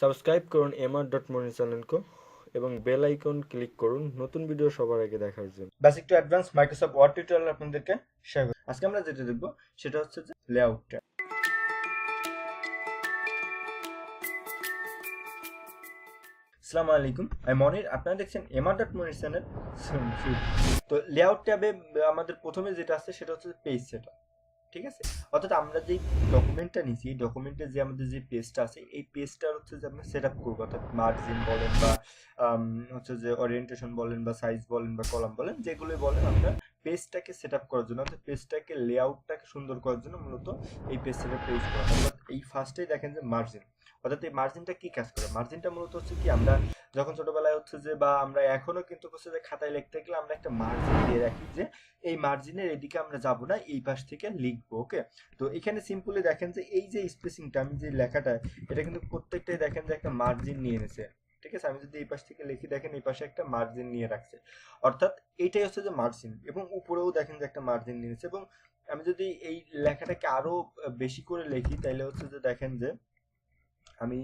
Subscribe করুন mr.monir চ্যানেলকে এবং বেল আইকন ক্লিক করুন নতুন ভিডিও সবার আগে দেখার জন্য। Basic to advance Microsoft Word tutorial আপনাদেরকে স্বাগত। আজকে আমরা যেটা দেখব সেটা হচ্ছে যে লেআউট ট্যাব। আসসালামু আলাইকুম, আমি মনির, আপনারা দেখছেন mr.monir চ্যানেল। তো লেআউট ট্যাবে আমাদের প্রথমে যেটা আছে সেটা হচ্ছে পেজ সেটআপ। ঠিক আছে, অর্থাৎ আমরা যে ডকুমেন্টটা নিছি এই ডকুমেন্টের যে আমাদের যে পেজটা আছে এই পেজটার হচ্ছে যে আমরা সেট আপ করবো, অর্থাৎ মার্জিন বলেন বা হচ্ছে যে ওরিয়েন্টেশন বলেন বা সাইজ বলেন বা কলাম বলেন, যেগুলোই বলেন আমরা পেজটাকে সেট আপ করার জন্য, অর্থাৎ পেজটাকে লেআউটটাকে সুন্দর করার জন্য মূলত এই পেজ সেট আপ ইউজ করা। অর্থাৎ এই ফার্স্টেই দেখেন যে মার্জিন, অর্থাৎ এই মার্জিনটা কি কাজ করে? মার্জিনটা মূলত হচ্ছে কি, আমরা যখন ছোটবেলায় হচ্ছে যে বা আমরা এখনো কিন্তু হচ্ছে যে খাতায় লিখতে গেলে আমরা একটা মার্জিন দিয়ে রাখি যে এই মার্জিনের এদিকে আমরা যাব না, এই পাশ থেকে লিখবো। ওকে, তো এখানে সিম্পলি দেখেন যে এই যে স্পেসিংটা, আমি যে লেখাটা, এটা কিন্তু প্রত্যেকটাই দেখেন যে একটা মার্জিন নিয়ে এনেছে। ঠিক আছে, আমি যদি এই পাশ থেকে লিখি, দেখেন এই পাশে একটা মার্জিন নিয়ে রাখছে, অর্থাৎ এইটাই হচ্ছে যে মার্জিন। এবং উপরেও দেখেন যে একটা মার্জিন নিয়েছে। এবং আমি যদি এই লেখাটাকে আরো বেশি করে লিখি তাইলে হচ্ছে যে দেখেন যে আমি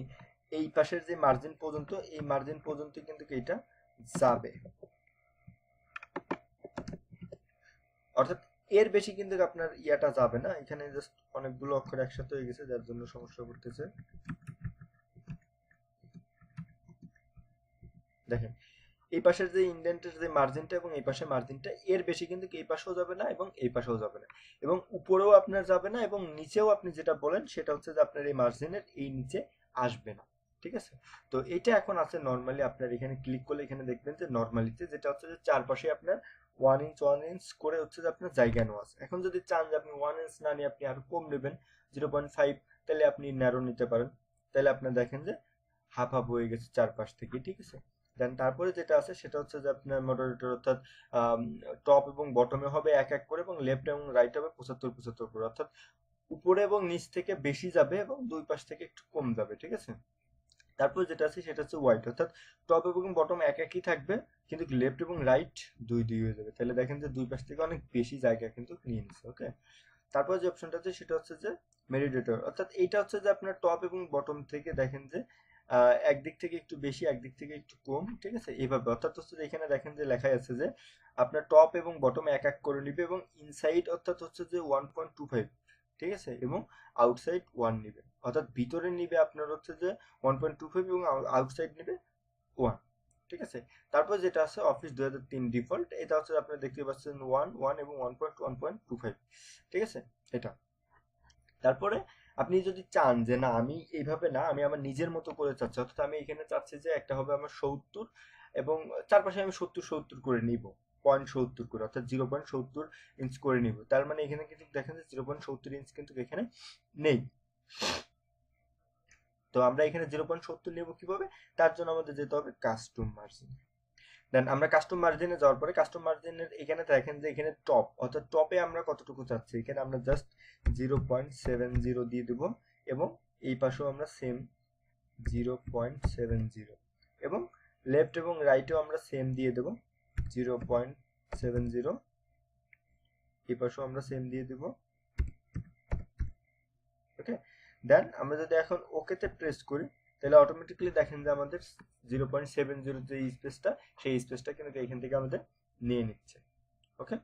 এই পাশের যে মার্জিন পর্যন্ত, এই মার্জিন পর্যন্ত কিন্তু এটা যাবে, অর্থাৎ এর বেশি কিন্তু আপনার ইয়াটা যাবে না। এখানে জাস্ট অনেকগুলো অক্ষর একসাথে হয়ে গেছে যার জন্য সমস্যা করতেছে। দেখেন এই পাশের যে ইন্ডেন্টের যে মার্জিনটা এবং এই পাশে মার্জিনটা, এর বেশি কিন্তু এই পাশেও যাবে না এবং এই পাশেও যাবে না এবং উপরেও আপনার যাবে না এবং নিচেও আপনি যেটা বলেন সেটা হচ্ছে যে আপনার এই মার্জিনের এই নিচে আসবে না। ঠিক আছে, তো এটা এখন আছে নর্মালি। আপনার এখানে ক্লিক করলে এখানে দেখবেন যে নর্মালিতে যেটা হচ্ছে যে চারপাশে আপনার 1 ইঞ্চ করে হচ্ছে যে আপনার জায়গা নেওয়া আছে। এখন যদি চান যে আপনি 1 ইঞ্চ না নিয়ে আপনি আরো কম নেবেন 0.5, তাহলে আপনি ন্যারো নিতে পারেন। তাহলে আপনার দেখেন যে হাফ হাফ হয়ে গেছে চারপাশ থেকে। ঠিক আছে, দেন তারপরে যেটা আছে সেটা হচ্ছে যে আপনার মডারেটর, অর্থাৎ টপ এবং বটমে হবে এক এক করে এবং লেফট এবং রাইট হবে 75 করে, অর্থাৎ উপরে এবং নিচ থেকে বেশি যাবে এবং দুই পাশ থেকে একটু কম যাবে। ঠিক আছে, তারপর যেটা আছে সেটা হচ্ছে হোয়াইট, অর্থাৎ টপ এবং বটম এক একই থাকবে কিন্তু লেফট এবং রাইট দুই দুই হয়ে যাবে। তাহলে দেখেন যে দুই পাশ থেকে অনেক বেশি জায়গা কিন্তু নিয়ে নিচ্ছে। ওকে, তারপর যে অপশনটা আছে সেটা হচ্ছে যে মেরিডেটর, অর্থাৎ এইটা হচ্ছে যে আপনার টপ এবং বটম থেকে দেখেন যে একদিক থেকে একটু বেশি একদিক থেকে একটু কম। ঠিক আছে, এইভাবে, অর্থাৎ হচ্ছে যে এখানে দেখেন যে লেখা আছে যে আপনার টপ এবং বটম এক এক করে নিবে এবং ইনসাইড অর্থাৎ হচ্ছে যে 1.25, ঠিক আছে, এবং আউটসাইড 1 নিবে, অর্থাৎ ভিতরে নিবে আপনার হচ্ছে যে 1.25 এবং আউটসাইড নিবে 1। ঠিক আছে, তারপর যেটা আছে অফিস 2003 ডিফল্ট, এটা হচ্ছে আপনারা দেখতে পাচ্ছেন 1 এবং 1.1.25। ঠিক আছে, এটা। তারপরে আপনি যদি চান যে না আমি এইভাবে না, আমি আমার নিজের মতো করে চাচ্ছি, অর্থাৎ আমি এখানে চাচ্ছি যে একটা হবে আমার 70 এবং চারপাশে আমি 70 করে নিব, 0.70 করে, অর্থাৎ 0.70 ইঞ্চ করে নিব। তার মানে এখানে কিন্তু দেখেন যে 0.70 ইঞ্চ কিন্তু এখানে নেই। তো আমরা এখানে 0.70 নেব কিভাবে? তার জন্য আমাদের যেতে হবে কাস্টম মার্জিন। দেন আমরা কাস্টম মার্জিনে যাওয়ার পরে কাস্টম মার্জিনের এখানে দেখেন যে এখানে টপ, অর্থাৎ টপে আমরা কতটুকু চাচ্ছি, এখানে আমরা জাস্ট 0.70 দিয়ে দেবো এবং এই পাশেও আমরা সেম 0.70 এবং লেফট এবং রাইটেও আমরা সেম দিয়ে দেবো 0.70, এই পাশেও আমরা সেম দিয়ে দেবো। ওকে, দেন আমরা যদি এখন ওকেতে প্রেস করি তাহলে অটোমেটিক্যালি দেখেন যে আমাদের 0.70 যে স্পেসটা, সেই স্পেসটা কিন্তু এখান থেকে আমাদের নিয়ে নিচ্ছে। ওকে,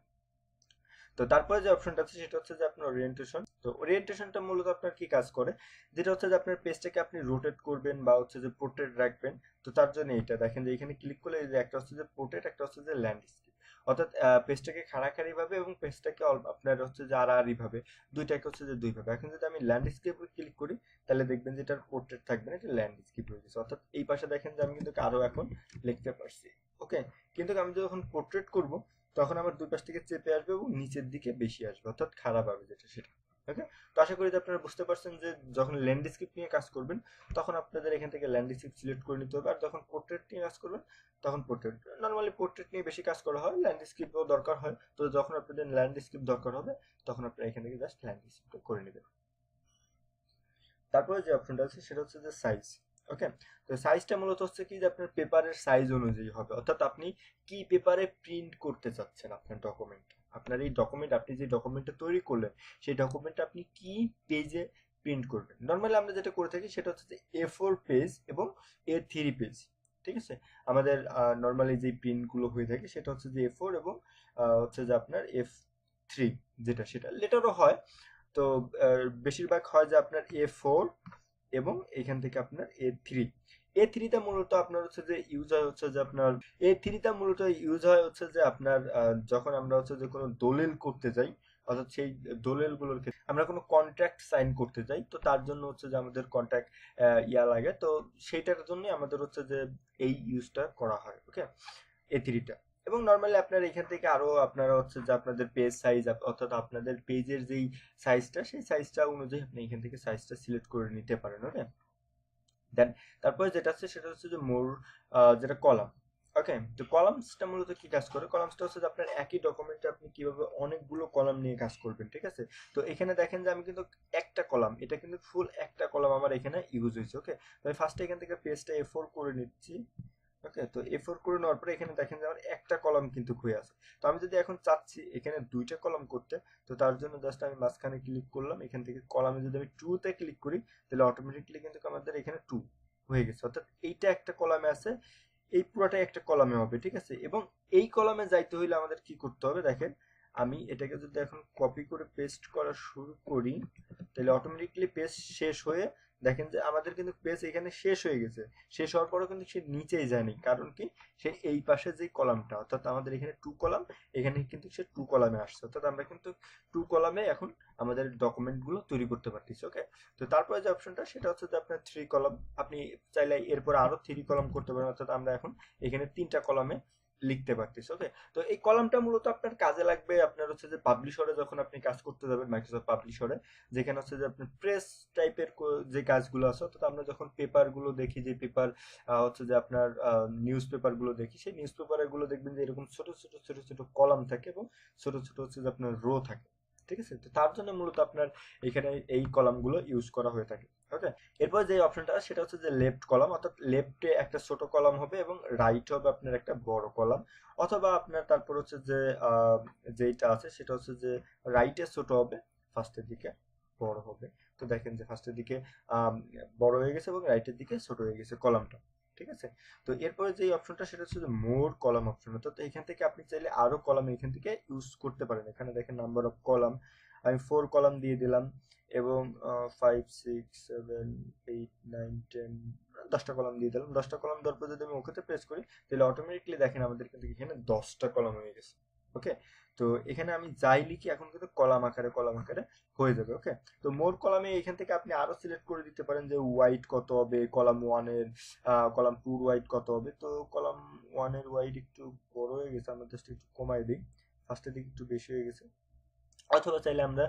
তো তারপরে যে অপশনটা আছে সেটা হচ্ছে যে আপনার ওরিয়েন্টেশন। তো ওরিয়েন্টেশনটা মূলত আপনার কি কাজ করে, যেটা হচ্ছে যে আপনার পেজটাকে আপনি রোটেট করবেন বা হচ্ছে যে পোর্ট্রেট রাখবেন। তো তার জন্য এটা দেখেন যে এখানে ক্লিক করলে এই যে একটা হচ্ছে যে পোর্ট্রেট, একটা হচ্ছে যে ল্যান্ডস্কেপ, অর্থাৎ পেজটাকে খাড়াখাড়ি ভাবে এবং পেজটাকে আপনার হচ্ছে যে আড়াআড়ি ভাবে, দুইটাকে হচ্ছে যে দুই ভাবে। এখন যদি আমি ল্যান্ডস্কেপে ক্লিক করি তাহলে দেখবেন যে এটার পোর্ট্রেট থাকবে না, এটা ল্যান্ডস্কেপ হয়ে গেছে। অর্থাৎ এই পাশে দেখেন যে আমি কিন্তু আরো এখন লিখতে পারছি। ওকে, কিন্তু আমি যখন পোর্ট্রেট করব তখন আমার দুই পাশ থেকে চেপে আসবে এবং নিচের দিকে বেশি আসবে, অর্থাৎ খারাপ হবে যেটা সেটা। ওকে, তো আশা করি যে আপনারা বুঝতে পারছেন যে যখন ল্যান্ডস্কেপ নিয়ে কাজ করবেন তখন আপনাদের এখান থেকে ল্যান্ডস্কেপ সিলেক্ট করে নিতে হবে, আর যখন পোর্ট্রেট নিয়ে কাজ করবেন তখন পোর্ট্রেট। নর্মালি পোর্ট্রেট নিয়ে বেশি কাজ করা হয়, ল্যান্ডস্কেপও দরকার হয়। তো যখন আপনাদের ল্যান্ডস্কেপ দরকার হবে তখন আপনারা এখান থেকে জাস্ট ল্যান্ডস্কেপটা করে নেবেন। তারপরে যে অপশনটা আছে সেটা হচ্ছে যে সাইজ। ওকে, তো সাইজটা মূলত হচ্ছে কি যে আপনার পেপারের সাইজ অনুযায়ী হবে, অর্থাৎ আপনি কি পেপারে প্রিন্ট করতে চাচ্ছেন আপনার ডকুমেন্ট, আপনার এই ডকুমেন্ট, আপনি যে ডকুমেন্টটা তৈরি করলেন সেই ডকুমেন্টটা আপনি কি পেজে প্রিন্ট করবেন। নর্মালি আমরা যেটা করে থাকি সেটা হচ্ছে যে A4 পেজ এবং A3 পেজ, ঠিক আছে। আমাদের নর্মালি যে প্রিন্টগুলো হয়ে থাকে সেটা হচ্ছে যে A4 এবং হচ্ছে যে আপনার F3, যেটা সেটা লেটারও হয়। তো বেশিরভাগ হয় যে আপনার A4 এবং এখান থেকে আপনার A3টা মূলত আপনার হচ্ছে যে ইউজ হয় হচ্ছে যে আপনার A3টা মূলত ইউজ হয় হচ্ছে যে আপনার যখন আমরা হচ্ছে যে কোনো দলিল করতে যাই, অর্থাৎ সেই দলিলগুলোর ক্ষেত্রে আমরা কোনো কন্ট্রাক্ট সাইন করতে যাই, তো তার জন্য হচ্ছে যে আমাদের কন্ট্রাক্ট লাগে, তো সেইটার জন্য আমাদের হচ্ছে যে এই ইউজটা করা হয়। ওকে, A3টা। এবং নর্মালি আপনার এখান থেকে আরো আপনারা হচ্ছে যে আপনাদের পেজ সাইজ, অর্থাৎ আপনাদের পেজের যেই সাইজটা সেই সাইজটা অনুযায়ী আপনি এখান থেকে সাইজটা সিলেক্ট করে নিতে পারেন। ওকে, দেন তারপরে যেটা আছে সেটা হচ্ছে যে মোর, যেটা কলাম। ওকে, তো কলামসটা মূলত কি কাজ করে? কলামসটা হচ্ছে যে আপনার একই ডকুমেন্টে আপনি কিভাবে অনেকগুলো কলাম নিয়ে কাজ করবেন, ঠিক আছে। তো এখানে দেখেন যে আমি কিন্তু একটা কলাম, এটা কিন্তু ফুল একটা কলাম আমার এখানে ইউজ হয়েছে। ওকে, তো আমি ফার্স্টে এখান থেকে পেজটা A4 করে নিচ্ছি। ওকে, তো A4 করে নেওয়ার পরে এখানে দেখেন যে আমার একটা কলাম কিন্তু হয়ে আছে। তো আমি যদি এখন চাচ্ছি এখানে দুইটা কলাম করতে, তো তার জন্য জাস্ট আমি মাঝখানে ক্লিক করলাম, এখান থেকে কলামে যদি আমি 2 তে ক্লিক করি তাহলে অটোমেটিকলি কিন্তু আমাদের এখানে 2 হয়ে গেছে, অর্থাৎ এইটা একটা কলামে আছে, এই পুরোটাই একটা কলামে হবে, ঠিক আছে। এবং এই কলামে যাইতে হইলে আমাদের কি করতে হবে দেখেন, আমি এটাকে যদি এখন কপি করে পেস্ট করা শুরু করি তাহলে অটোমেটিকলি পেজ শেষ হয়ে দেখেন যে আমাদের কিন্তু পেজ এখানে শেষ হয়ে গেছে। শেষ হওয়ার পরেও কিন্তু সে নিচেই যায়নি, কারণ কি, সে এই পাশে যে কলামটা, অর্থাৎ আমাদের এখানে 2 কলাম, এখানে কিন্তু সে 2 কলামে আসছে, অর্থাৎ আমরা কিন্তু 2 কলামে এখন আমাদের ডকুমেন্টগুলো তৈরি করতে পারতেছি। ওকে, তো তারপরে যে অপশনটা সেটা হচ্ছে যে আপনার 3 কলাম, আপনি চাইলে এরপর আরো 3 কলাম করতে পারেন, অর্থাৎ আমরা এখন এখানে 3টা কলামে লিখতে পারতেছি। ওকে, তো এই কলামটা মূলত আপনার কাজে লাগবে আপনার হচ্ছে যে পাবলিশরে যখন আপনি কাজ করতে যাবেন, মাইক্রোসফট পাবলিশরে, যেখানে হচ্ছে যে আপনার প্রেস টাইপের যে কাজগুলো আছে, অর্থাৎ আমরা যখন পেপার গুলো দেখি, যে পেপার হচ্ছে যে আপনার নিউজ পেপার গুলো দেখি, সেই নিউজ পেপার গুলো দেখবেন যে এরকম ছোট ছোট ছোট ছোট কলাম থাকে এবং ছোট ছোট হচ্ছে যে আপনার রো থাকে, ঠিক আছে। তো তার জন্য মূলত আপনার এখানে এই কলামগুলো ইউজ করা হয়ে থাকে। ওকে, এরপর যে অপশনটা সেটা হচ্ছে যে লেফট কলাম, অর্থাৎ লেফটে একটা ছোট কলাম হবে এবং রাইট হবে আপনার একটা বড় কলাম, অথবা আপনার তারপর হচ্ছে যে যেটা আছে সেটা হচ্ছে যে রাইটে ছোট হবে, ফার্স্টের দিকে বড় হবে। তো দেখেন যে ফার্স্টের দিকে বড় হয়ে গেছে এবং রাইটের দিকে ছোট হয়ে গেছে কলামটা, ঠিক আছে। তো এরপরে যে অপশনটা সেটা হচ্ছে যে মোর কলাম অপশন, তো এখান থেকে আপনি চাইলে আরো কলাম এখান থেকে ইউজ করতে পারেন। এখানে দেখেন নাম্বার অফ কলাম, আমি 4 কলাম দিয়ে দিলাম এবং 5 6 7 8 9 10 10টা কলাম দিয়ে দিলাম। 10টা কলাম দেওয়ার পর যদি আমি ওকেতে প্রেস করি তাহলে অটোমেটিকলি দেখেন আমাদের কিন্তু এখানে 10টা কলাম হয়ে গেছে। ওকে, তো এখানে আমি যাই লিখি এখন কিন্তু কলাম আকারে হয়ে যাবে। ওকে, তো মোর কলামে এখান থেকে আপনি আরো সিলেক্ট করে দিতে পারেন যে ওয়াইড কত হবে, কলাম 1 এর কলাম 2 এর ওয়াইড কত হবে। তো কলাম 1 এর ওয়াইড একটু বড় হয়ে গেছে, আমরা জাস্ট একটু কমাই দিই, ফার্স্টের দিকে একটু বেশি হয়ে গেছে। অথবা চাইলে আমরা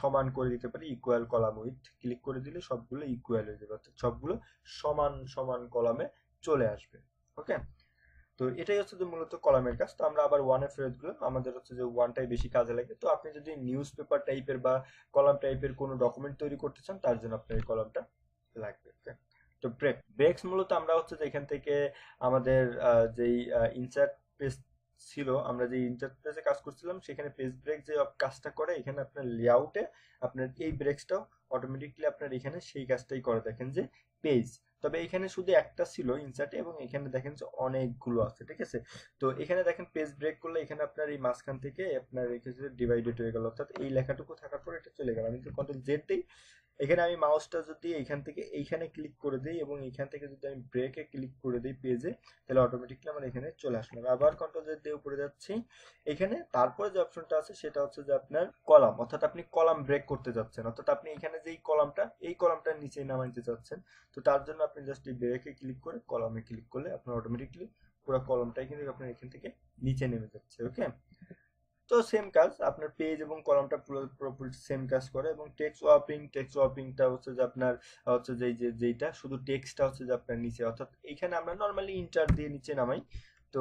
সমান করে দিতে পারি, ইকুয়াল কলাম উইথ ক্লিক করে দিলে সবগুলো ইকুয়াল হয়ে যাবে, অর্থাৎ সবগুলো সমান সমান কলামে চলে আসবে। ওকে, তো এটাই হচ্ছে যে মূলত কলামের কাজ। তো আমরা আবার ওয়ানে ফেরত গেলাম, আমাদের হচ্ছে যে ওয়ানটাই বেশি কাজে লাগে। তো আপনি যদি নিউজ পেপার টাইপের বা কলাম টাইপের কোনো ডকুমেন্ট তৈরি করতে চান তার জন্য আপনার এই কলামটা লাগবে। ওকে, তো ব্রেকস মূলত আমরা হচ্ছে যে এখান থেকে আমাদের যেই ইনসার্ট পেজ ছিল, আমরা যে ইনসার্ট পেজে কাজ করছিলাম সেখানে পেজ ব্রেক যে কাজটা করে, এখানে আপনার লেআউটে আপনার এই ব্রেকসটাও অটোমেটিকলি আপনার এখানে সেই কাজটাই করে। দেখেন যে পেজ, তবে এখানে শুধু একটা ছিল ইনসার্টে এবং এখানে দেখেন যে অনেকগুলো আছে, ঠিক আছে। তো এখানে দেখেন পেজ ব্রেক করলে এখানে আপনার এই মাঝখান থেকে আপনার রেখেছে ডিভাইডেড হয়ে গেল, অর্থাৎ এই লেখাটুকু থাকার পর এটা চলে গেল। আমি যদি কন্ট্রোল জেড দিই, এখানে আমি মাউসটা যদি এখান থেকে এইখানে ক্লিক করে দিই এবং এখান থেকে যদি আমি ব্রেকে ক্লিক করে দিই পেজে, তাহলে অটোমেটিকলি আমার এখানে চলে আসলো। আবার কন্ট্রোল জেড দিয়ে উপরে যাচ্ছি, এখানে তারপরে যে অপশনটা আছে সেটা হচ্ছে যে আপনার কলাম, অর্থাৎ আপনি কলাম ব্রেক করতে যাচ্ছেন, অর্থাৎ আপনি এখানে যেই কলামটা এই কলামটার নিচে নামাইতে চাচ্ছেন। তো তার জন্য আপনি জাস্ট এই ব্রেকে ক্লিক করে কলামে ক্লিক করলে আপনার অটোমেটিকলি পুরো কলামটাই কিন্তু আপনার এখান থেকে নিচে নেমে যাচ্ছে। ওকে, তো সেম কাজ আপনার পেজ এবং কলামটা পুরোপুরি সেম কাজ করে। এবং টেক্সট ওয়ার্পিংটা হচ্ছে যে আপনার হচ্ছে যে যেইটা শুধু টেক্সটটা হচ্ছে যে আপনার নিচে, অর্থাৎ এখানে আমরা নর্মালি ইন্টার দিয়ে নিচে নামাই। তো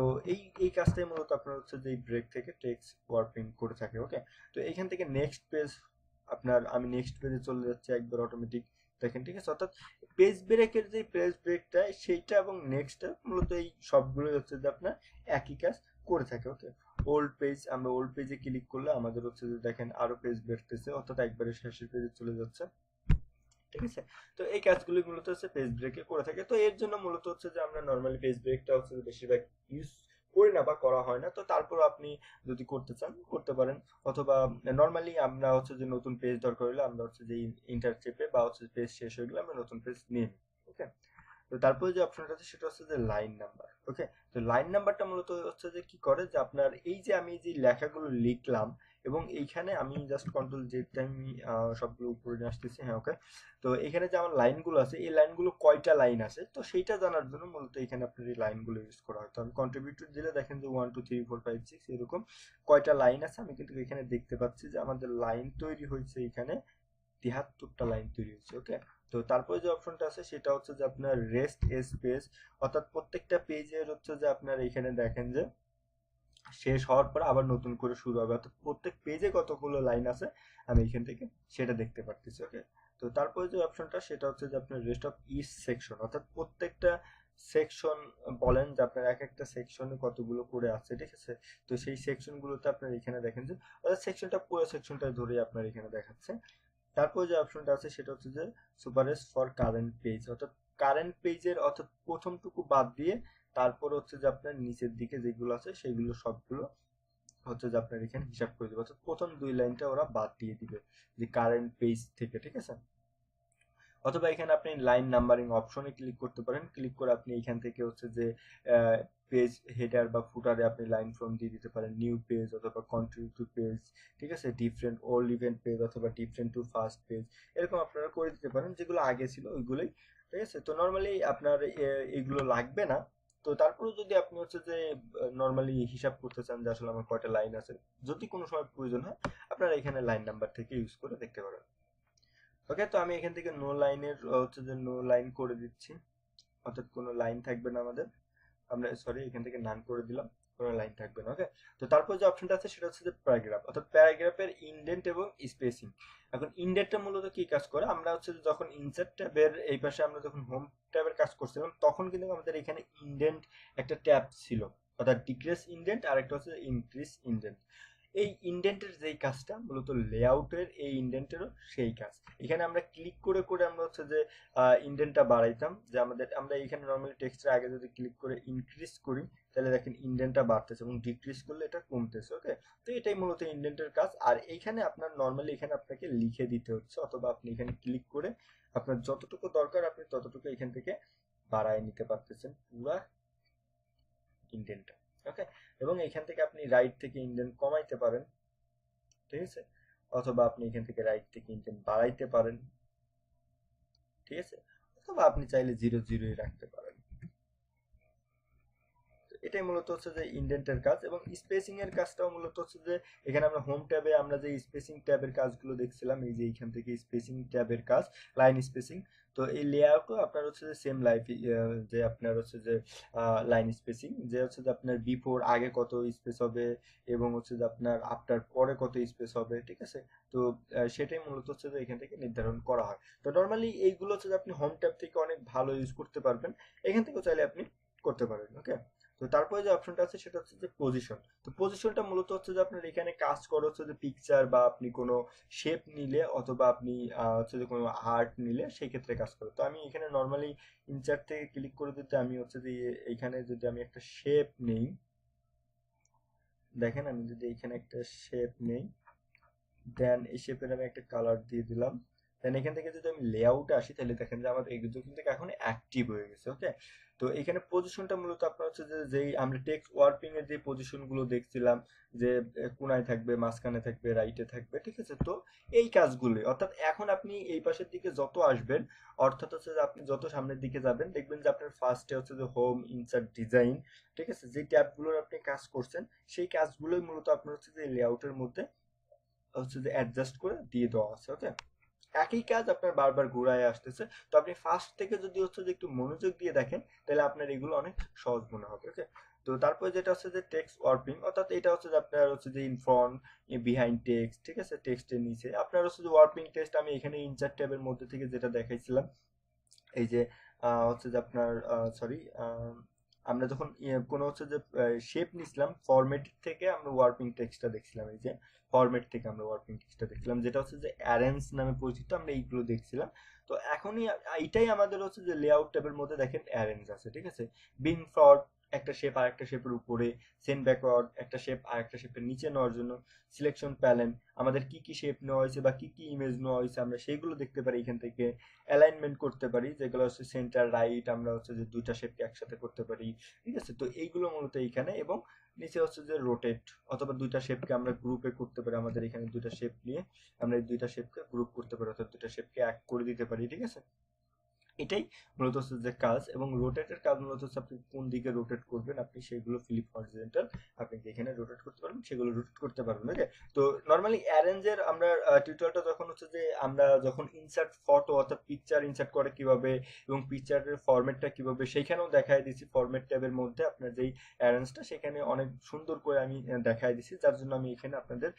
এই কাজটাই মূলত আপনার হচ্ছে যে ব্রেক থেকে টেক্সট ওয়ার্পিং করে থাকে। ওকে, তো এইখান থেকে নেক্সট পেজ, আপনার আমি নেক্সট পেজে চলে যাচ্ছি একবার অটোমেটিক, দেখেন, ঠিক আছে। অর্থাৎ পেজ ব্রেকের যে পেজ ব্রেকটা সেইটা এবং নেক্সটটা মূলত এই সবগুলো হচ্ছে যে আপনার একই কাজ করে থাকে। ওকে, ওল্ড পেজ, আমরা ওল্ড পেজে ক্লিক করলে আমাদের হচ্ছে যে দেখেন আরো পেজ বেরতেছে, অর্থাৎ একবারে শেষের পেজে চলে যাচ্ছে। ঠিক আছে। তো এই কাজগুলি মূলত হচ্ছে পেজ ব্রেকে করে থাকে। তো এর জন্য মূলত হচ্ছে যে আমরা নর্মালি পেজ ব্রেকটা হচ্ছে বেশিরভাগ ইউজ করি না বা করা হয় না। তো তারপর আপনি যদি করতে চান করতে পারেন, অথবা নর্মালি আমরা হচ্ছে যে নতুন পেজ দরকার হলে আমরা হচ্ছে যে ইন্টার চেপে বা হচ্ছে পেজ শেষ হয়ে গেলে আমরা নতুন পেজ নিয়ে নিই। ওকে, তো তারপরে যে অপশনটা আছে সেটা হচ্ছে যে লাইন নাম্বার। ওকে, তো লাইন নাম্বারটা মূলত হচ্ছে যে কি করে যে আপনার এই যে আমি যে লেখাগুলো লিখলাম এবং এইখানে আমি জাস্ট কন্ট্রোল জেডটা আমি সবগুলো উপরে নিয়ে আসতেছি। হ্যাঁ, ওকে। তো এখানে যে আমার লাইনগুলো আছে এই লাইনগুলো কয়টা লাইন আছে তো সেইটা জানার জন্য মূলত এখানে আপনার এই লাইনগুলো ইউজ করা হয়। তো আমি কন্ট্রিবিউটর দিলে দেখেন যে 1 2 3 4 5 6 এরকম কয়টা লাইন আছে আমি কিন্তু এখানে দেখতে পাচ্ছি যে আমাদের লাইন তৈরি হয়েছে এখানে 73টা লাইন তৈরি হয়েছে। ওকে, তো তারপরে যে অপশনটা আছে সেটা হচ্ছে যে আপনার রেস্ট এজ পেজ, অর্থাৎ প্রত্যেকটা পেজের হচ্ছে যে আপনার এখানে দেখেন যে শেষ হওয়ার পর আবার নতুন করে শুরু হবে, অর্থাৎ প্রত্যেক পেজে কতগুলো লাইন আছে আমি এখান থেকে সেটা দেখতে পারতেছি। ওকে, তো তারপরে যে অপশনটা সেটা হচ্ছে যে আপনার রেস্ট অফ ইচ সেকশন, অর্থাৎ প্রত্যেকটা সেকশন বলেন যে আপনার এক একটা সেকশনে কতগুলো করে আছে। ঠিক আছে, তো সেই সেকশনগুলোতে আপনার এখানে দেখেন যে অর্থাৎ সেকশনটা পুরো সেকশনটা ধরে আপনার এখানে দেখাচ্ছে। তারপর যে অপশনটা আছে সেটা হচ্ছে যে সুপারেস ফর কারেন্ট পেজ, অর্থাৎ কারেন্ট পেজের অর্থাৎ প্রথমটুকু বাদ দিয়ে তারপর হচ্ছে যে আপনার নিচের দিকে যেগুলো আছে সেগুলো সবগুলো হচ্ছে যে আপনার এখানে হিসাব করে দিবে, অর্থাৎ প্রথম 2 লাইনটা ওরা বাদ দিয়ে দিবে যে কারেন্ট পেজ থেকে। ঠিক আছে, অথবা এখানে আপনি লাইন নাম্বারিং অপশনে ক্লিক করতে পারেন। ক্লিক করে আপনি এখান থেকে হচ্ছে যে পেজ হেডার বা ফুটারে আপনি লাইন ফ্রম দিয়ে দিতে পারেন, নিউ পেজ অথবা কন্টিনিউ টু পেজ। ঠিক আছে, ডিফারেন্ট ওল্ড ইভেন্ট পেজ অথবা ডিফারেন্ট টু ফার্স্ট পেজ, এরকম আপনারা করে দিতে পারেন। যেগুলো আগে ছিল ওইগুলোই। ঠিক আছে, তো নর্মালি আপনার এইগুলো লাগবে না। তো তারপরে যদি আপনি হচ্ছে যে নর্মালি হিসাব করতে চান যে আসলে আমার কয়টা লাইন আছে, যদি কোনো সময় প্রয়োজন হয় আপনারা এখানে লাইন নাম্বার থেকে ইউজ করে দেখতে পারেন। ওকে, তো আমি এখান থেকে নো লাইনের হচ্ছে যে নো লাইন করে দিচ্ছি, অর্থাৎ কোনো লাইন থাকবে না আমাদের। আমরা সরি এখান থেকে নান করে দিলাম, কোনো লাইন থাকবে না। ওকে, তো তারপর যে অপশনটা আছে সেটা হচ্ছে যে প্যারাগ্রাফ, অর্থাৎ প্যারাগ্রাফের ইনডেন্ট এবং স্পেসিং। এখন ইনডেন্টটা মূলত কি কাজ করে, আমরা হচ্ছে যে যখন ইনসার্ট ট্যাবের এই পাশে আমরা যখন হোম ট্যাবের কাজ করছিলাম তখন কিন্তু আমাদের এখানে ইনডেন্ট একটা ট্যাব ছিল, অর্থাৎ ডিক্রিজ ইনডেন্ট আর একটা হচ্ছে ইনক্রিজ ইনডেন্ট। এই ইনডেন্টের যেই কাজটা মূলত লেআউটের এই ইনডেন্টেরও সেই কাজ। এখানে আমরা ক্লিক করে করে আমরা হচ্ছে যে ইনডেন্টটা বাড়াইতাম, যে আমরা এখানে নর্মালি টেক্সটের আগে যদি ক্লিক করে ইনক্রিজ করি তাহলে দেখেন ইনডেন্টটা বাড়তেছে এবং ডিক্রিজ করলে এটা কমতেছে। ওকে, তো এটাই মূলত ইনডেন্টের কাজ। আর এইখানে আপনার নর্মালি এখানে আপনাকে লিখে দিতে হচ্ছে, অথবা আপনি এখানে ক্লিক করে আপনার যতটুকু দরকার আপনি ততটুকু এখান থেকে বাড়ায় নিতে পারতেছেন পুরা ইনডেন্টটা। ওকে, এবং এখান থেকে আপনি রাইট থেকে ইনডেন্ট কমাইতে পারেন। ঠিক আছে, অথবা আপনি এখান থেকে রাইট থেকে ইনডেন্ট বাড়াইতে পারেন। ঠিক আছে, অথবা আপনি চাইলে 0 0 রাখতে পারেন। এটাই মূলত হচ্ছে যে ইনডেন্টের কাজ। এবং স্পেসিং এর কাজটাও মূলত হচ্ছে যে এখানে আমরা হোম ট্যাবে আমরা যে স্পেসিং ট্যাবের কাজগুলো দেখছিলাম, এই যে এইখান থেকে স্পেসিং ট্যাবের কাজ লাইন স্পেসিং। তো এই লেআউটও আপনার হচ্ছে যে সেম লাইফ, যে আপনার হচ্ছে যে লাইন স্পেসিং, যে হচ্ছে যে আপনার বিফোর আগে কত স্পেস হবে এবং হচ্ছে যে আপনার আফটার পরে কত স্পেস হবে। ঠিক আছে, তো সেটাই মূলত হচ্ছে যে এখান থেকে নির্ধারণ করা হয়। তো নর্মালি এইগুলো হচ্ছে যে আপনি হোম ট্যাব থেকে অনেক ভালো ইউজ করতে পারবেন, এখান থেকেও চাইলে আপনি করতে পারেন। ওকে, তো তারপরে যে অপশনটা আছে সেটা হচ্ছে যে পজিশন। তো পজিশনটা মূলত হচ্ছে যে আপনার এখানে কাজ করে হচ্ছে যে পিকচার বা আপনি কোনো শেপ নিলে অথবা আপনি হচ্ছে যে কোনো আর্ট নিলে সেই ক্ষেত্রে কাজ করে। তো আমি এখানে নর্মালি ইনসার্ট থেকে ক্লিক করে দিতে আমি হচ্ছে যে এইখানে যদি আমি একটা শেপ নেই, দেখেন আমি যদি এখানে একটা শেপ নেই, দেন এই শেপের আমি একটা কালার দিয়ে দিলাম, দেন এখান থেকে যদি আমি লেআউটে আসি তাহলে দেখেন যে আমাদের এগুলো কিন্তু এখন অ্যাক্টিভ হয়ে গেছে। ওকে, তো এখানে পজিশনটা মূলত আপনার হচ্ছে যে যেই আমরা টেক্সট ওয়ার্পিং এর যে পজিশনগুলো দেখছিলাম, যে কোনায় থাকবে, মাঝখানে থাকবে, রাইটে থাকবে। ঠিক আছে, তো এই কাজগুলো অর্থাৎ এখন আপনি এই পাশের দিকে যত আসবেন, অর্থাৎ হচ্ছে যে আপনি যত সামনের দিকে যাবেন দেখবেন যে আপনার ফার্স্টে হচ্ছে যে হোম, ইনসার্ট, ডিজাইন। ঠিক আছে, যে ট্যাবগুলোর আপনি কাজ করছেন সেই কাজগুলোই মূলত আপনার হচ্ছে যে লেআউটের মধ্যে হচ্ছে যে অ্যাডজাস্ট করে দিয়ে দেওয়া আছে। ওকে, একই কাজ আপনার বারবার ঘুরায় আসতেছে। তো আপনি ফার্স্ট থেকে যদি হচ্ছে যে একটু মনোযোগ দিয়ে দেখেন তাহলে আপনার এগুলো অনেক সহজ মনে হবে। ওকে, তো তারপরে যেটা হচ্ছে যে টেক্সট ওয়ার্পিং, অর্থাৎ এটা হচ্ছে যে আপনার হচ্ছে যে ইন ফ্রন্ট, বিহাইন্ড টেক্সট। ঠিক আছে, টেক্সটের নিচে আপনার হচ্ছে যে ওয়ার্পিং টেক্সট আমি এখানে ইনসার্ট ট্যাবের মধ্যে থেকে যেটা দেখাইছিলাম, এই যে হচ্ছে যে আপনার সরি আমরা যখন কোনো হচ্ছে যে শেপ নিছিলাম ফরম্যাট থেকে আমরা ওয়ার্পিং টেক্সটটা দেখছিলাম, এই যে ফরম্যাট থেকে আমরা ওয়ার্পিং টেক্সটটা দেখছিলাম যেটা হচ্ছে যে অ্যারেঞ্জ নামে পরিচিত, আমরা এইগুলো দেখছিলাম। তো এখনই এইটাই আমাদের হচ্ছে যে লেআউট ট্যাবের মধ্যে দেখেন অ্যারেঞ্জ আছে, ঠিক আছে। বিন ফ্রড একটা শেপ আর একটা শেপের উপরে, সেন্ড ব্যাকওয়ার্ড একটা শেপ আর একটা শেপের নিচে নেওয়ার জন্য, সিলেকশন প্যানেল আমাদের কি কি শেপ নেওয়া হয়েছে বা কি কি ইমেজ নেওয়া হয়েছে আমরা সেইগুলো দেখতে পারি এখান থেকে। অ্যালাইনমেন্ট করতে পারি যেগুলো হচ্ছে সেন্টার রাইট, আমরা হচ্ছে যে দুইটা শেপকে একসাথে করতে পারি, ঠিক আছে। তো এইগুলো মূলত এইখানে, এবং নিচে হচ্ছে যে রোটেট, অথবা দুইটা শেপকে আমরা গ্রুপে করতে পারি। আমাদের এখানে দুইটা শেপ নিয়ে আমরা এই দুইটা শেপকে গ্রুপ করতে পারি, অর্থাৎ দুইটা শেপকে এক করে দিতে পারি, ঠিক আছে। এটাই মূলত হচ্ছে যে কাজ। এবং রোটেটের কাজ মূলত হচ্ছে আপনি কোন দিকে রোটেট করবেন, আপনি সেগুলো ফ্লিপ হরিজন্টাল আপনি যেখানে রোটেট করতে পারবেন সেগুলো রোটেট করতে পারবেন, ওকে। তো নর্মালি অ্যারেঞ্জের আমরা টিউটোরিয়ালটা যখন হচ্ছে যে আমরা যখন ইনসার্ট ফটো অর্থাৎ পিকচার ইনসার্ট করে কিভাবে এবং পিকচারের ফরম্যাটটা কিভাবে সেইখানেও দেখাই দিয়েছি। ফরম্যাট ট্যাবের মধ্যে আপনার যেই অ্যারেঞ্জটা সেখানে অনেক সুন্দর করে আমি দেখাই দিয়েছি, যার জন্য আমি এখানে আপনাদের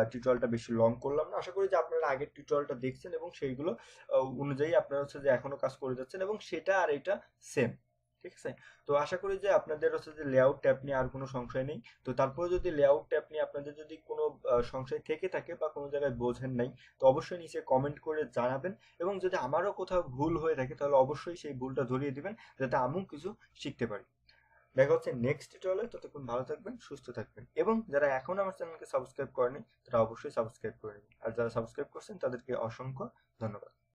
টিউটোরিয়ালটা বেশি লং করলাম না। আশা করি যে আপনারা আগের টিউটোরিয়ালটা দেখছেন এবং সেইগুলো অনুযায়ী আপনারা হচ্ছে যে এখনো কাজ করে যাচ্ছেন, এবং সেটা আর এটা সেম, ঠিক আছে। তো আশা করি যে আপনাদের হচ্ছে যে লেআউট ট্যাব নিয়ে আর কোনো সংশয় নেই। তো তারপরে যদি লেআউট ট্যাব নিয়ে আপনাদের যদি কোনো সংশয় থেকে থাকে বা কোনো জায়গায় বোঝেন নাই, তো অবশ্যই নিচে কমেন্ট করে জানাবেন। এবং যদি আমারও কোথাও ভুল হয়ে থাকে তাহলে অবশ্যই সেই ভুলটা ধরিয়ে দিবেন, যাতে আমিও কিছু শিখতে পারি। দেখা হচ্ছে নেক্সট টিউটোরিয়ালে। ততক্ষণ ভালো থাকবেন, সুস্থ থাকবেন, এবং যারা এখন আমার চ্যানেলকে সাবস্ক্রাইব করেনি তারা অবশ্যই সাবস্ক্রাইব করে নিন, আর যারা সাবস্ক্রাইব করছেন তাদেরকে অসংখ্য ধন্যবাদ।